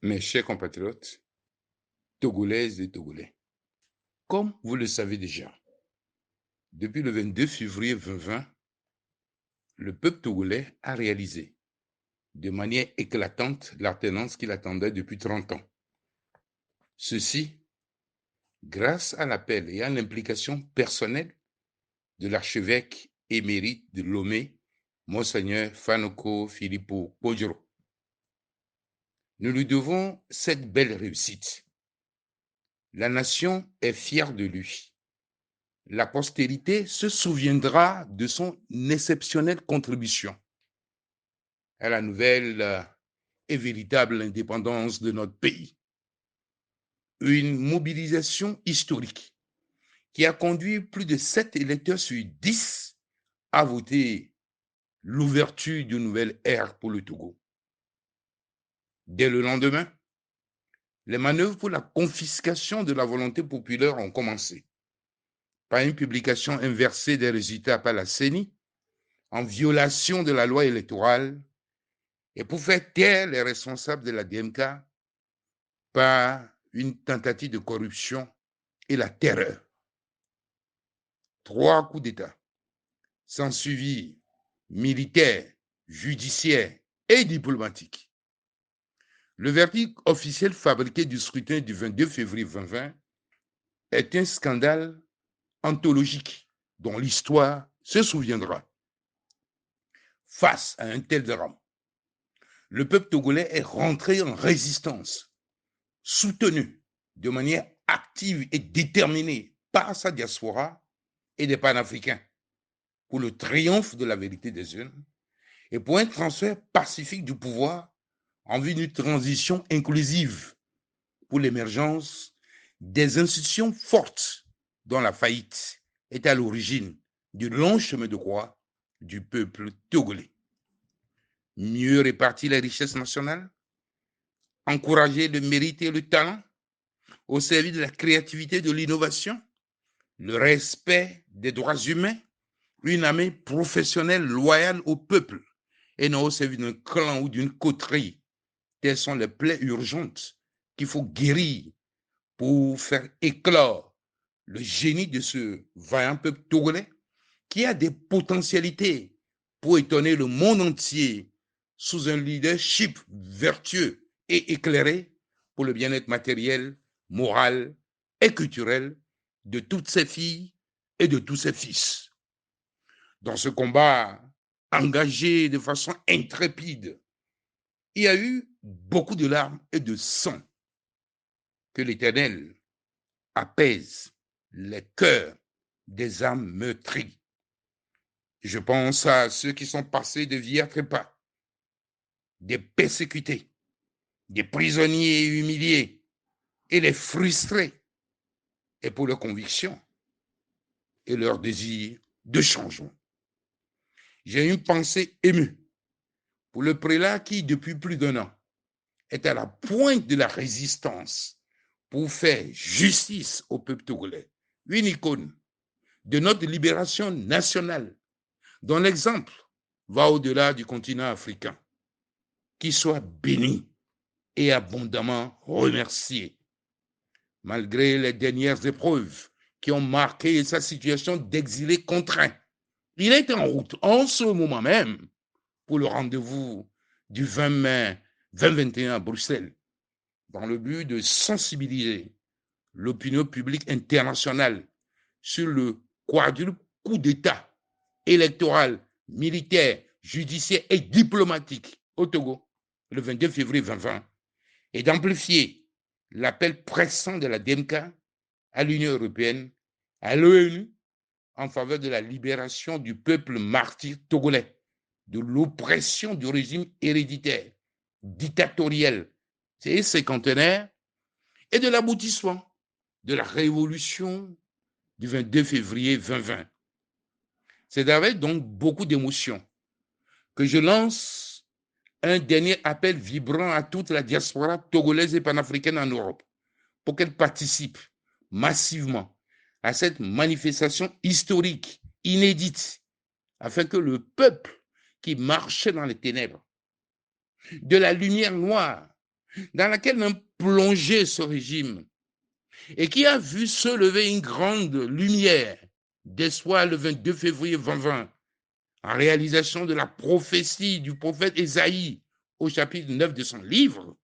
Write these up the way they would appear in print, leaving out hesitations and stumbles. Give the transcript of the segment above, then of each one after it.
Mes chers compatriotes, Togolaises et Togolais, comme vous le savez déjà, depuis le 22 février 2020, le peuple togolais a réalisé de manière éclatante l'alternance qu'il attendait depuis 30 ans. Ceci grâce à l'appel et à l'implication personnelle de l'archevêque émérite de Lomé, Monseigneur Fanoko Filippo Pojoro. Nous lui devons cette belle réussite. La nation est fière de lui. La postérité se souviendra de son exceptionnelle contribution à la nouvelle et véritable indépendance de notre pays. Une mobilisation historique qui a conduit plus de 7 électeurs sur 10 à voter l'ouverture d'une nouvelle ère pour le Togo. Dès le lendemain, les manœuvres pour la confiscation de la volonté populaire ont commencé par une publication inversée des résultats par la CENI en violation de la loi électorale et pour faire taire les responsables de la DMK par une tentative de corruption et la terreur. 3 coups d'État s'ensuivirent, militaires, judiciaires et diplomatiques. Le verdict officiel fabriqué du scrutin du 22 février 2020 est un scandale anthologique dont l'histoire se souviendra. Face à un tel drame, le peuple togolais est rentré en résistance, soutenu de manière active et déterminée par sa diaspora et des panafricains pour le triomphe de la vérité des urnes et pour un transfert pacifique du pouvoir en vue d'une transition inclusive pour l'émergence des institutions fortes dont la faillite est à l'origine du long chemin de croix du peuple togolais. Mieux répartir les richesses nationales, encourager le mérite et le talent au service de la créativité et de l'innovation, le respect des droits humains, une armée professionnelle loyale au peuple et non au service d'un clan ou d'une coterie. Telles sont les plaies urgentes qu'il faut guérir pour faire éclore le génie de ce vaillant peuple togolais qui a des potentialités pour étonner le monde entier sous un leadership vertueux et éclairé pour le bien-être matériel, moral et culturel de toutes ses filles et de tous ses fils. Dans ce combat engagé de façon intrépide, il y a eu beaucoup de larmes et de sang. Que l'Éternel apaise les cœurs des âmes meurtries. Je pense à ceux qui sont passés de vie à trépas, des persécutés, des prisonniers humiliés et les frustrés, et pour leurs convictions et leur désir de changement. J'ai une pensée émue pour le prélat qui, depuis plus d'1 an, est à la pointe de la résistance pour faire justice au peuple togolais, une icône de notre libération nationale, dont l'exemple va au-delà du continent africain. Qu'il soit béni et abondamment remercié. Malgré les dernières épreuves qui ont marqué sa situation d'exilé contraint, il est en route en ce moment même pour le rendez-vous du 20 mai 2021 à Bruxelles, dans le but de sensibiliser l'opinion publique internationale sur le quadruple coup d'État électorale, militaire, judiciaire et diplomatique au Togo le 22 février 2020 et d'amplifier l'appel pressant de la DMK à l'Union européenne, à l'ONU, en faveur de la libération du peuple martyr togolais, de l'oppression du régime héréditaire, dictatorial et cinquantenaire, et de l'aboutissement de la révolution du 22 février 2020. C'est avec donc beaucoup d'émotion que je lance un dernier appel vibrant à toute la diaspora togolaise et panafricaine en Europe pour qu'elle participe massivement à cette manifestation historique, inédite, afin que le peuple qui marchait dans les ténèbres, de la lumière noire, dans laquelle a plongé ce régime, et qui a vu se lever une grande lumière d'espoir le 22 février 2020, en réalisation de la prophétie du prophète Ésaïe au chapitre 9 de son livre,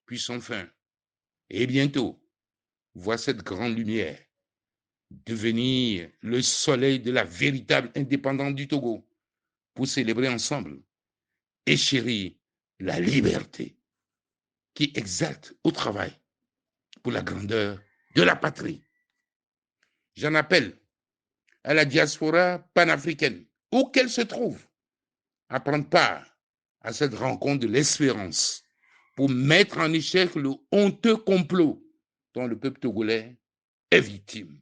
puisse enfin, et bientôt, voir cette grande lumière devenir le soleil de la véritable indépendance du Togo pour célébrer ensemble et chérir la liberté qui exalte au travail pour la grandeur de la patrie. J'en appelle à la diaspora panafricaine, où qu'elle se trouve, à prendre part à cette rencontre de l'espérance pour mettre en échec le honteux complot dont le peuple togolais est victime.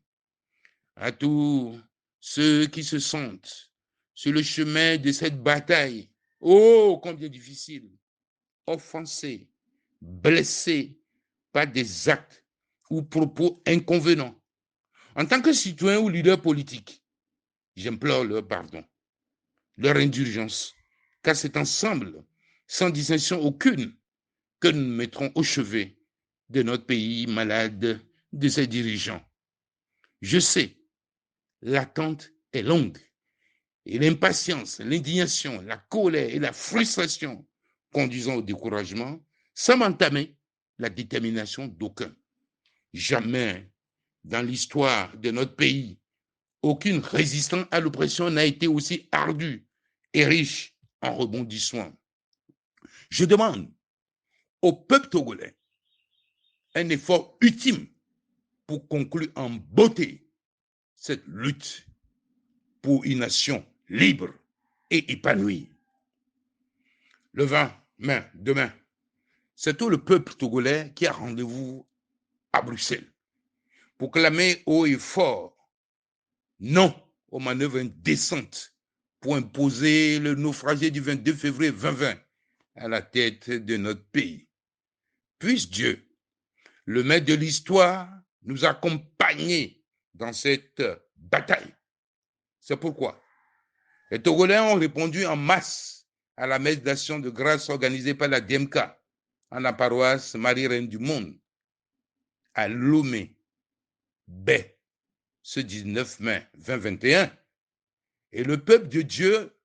À tous ceux qui se sentent sur le chemin de cette bataille, oh, combien difficile, offensés, blessés par des actes ou propos inconvenants. En tant que citoyen ou leader politique, j'implore leur pardon, leur indulgence, car c'est ensemble, sans distinction aucune, que nous nous mettrons au chevet de notre pays malade, de ses dirigeants. Je sais, l'attente est longue et l'impatience, l'indignation, la colère et la frustration conduisant au découragement sans entamer la détermination d'aucun. Jamais dans l'histoire de notre pays, aucune résistance à l'oppression n'a été aussi ardue et riche en rebondissements. Je demande au peuple togolais un effort ultime pour conclure en beauté cette lutte pour une nation libre et épanouie. Le 20 mai, demain, c'est tout le peuple togolais qui a rendez-vous à Bruxelles pour clamer haut et fort non aux manœuvres indécentes pour imposer le naufragé du 22 février 2020 à la tête de notre pays. Puisse Dieu, le maître de l'histoire, nous accompagner dans cette bataille. C'est pourquoi les Togolais ont répondu en masse à la messe d'action de grâce organisée par la DMK en la paroisse Marie-Reine du Monde à Lomé, Baie, ce 19 mai 2021. Et le peuple de Dieu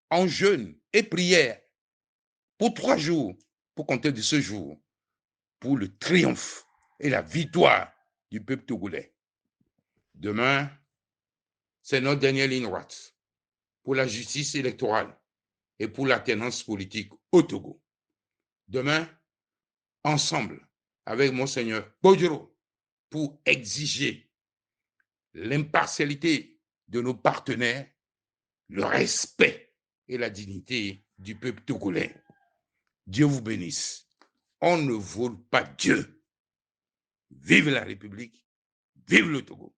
en jeûne et prière pour 3 jours, pour compter de ce jour, pour le triomphe et la victoire du peuple togolais. Demain, c'est notre dernière ligne droite pour la justice électorale et pour l'alternance politique au Togo. Demain, ensemble, avec Monseigneur Bodjoro, pour exiger l'impartialité de nos partenaires, le respect et la dignité du peuple togolais. Dieu vous bénisse. On ne vole pas Dieu. Vive la République, vive le Togo.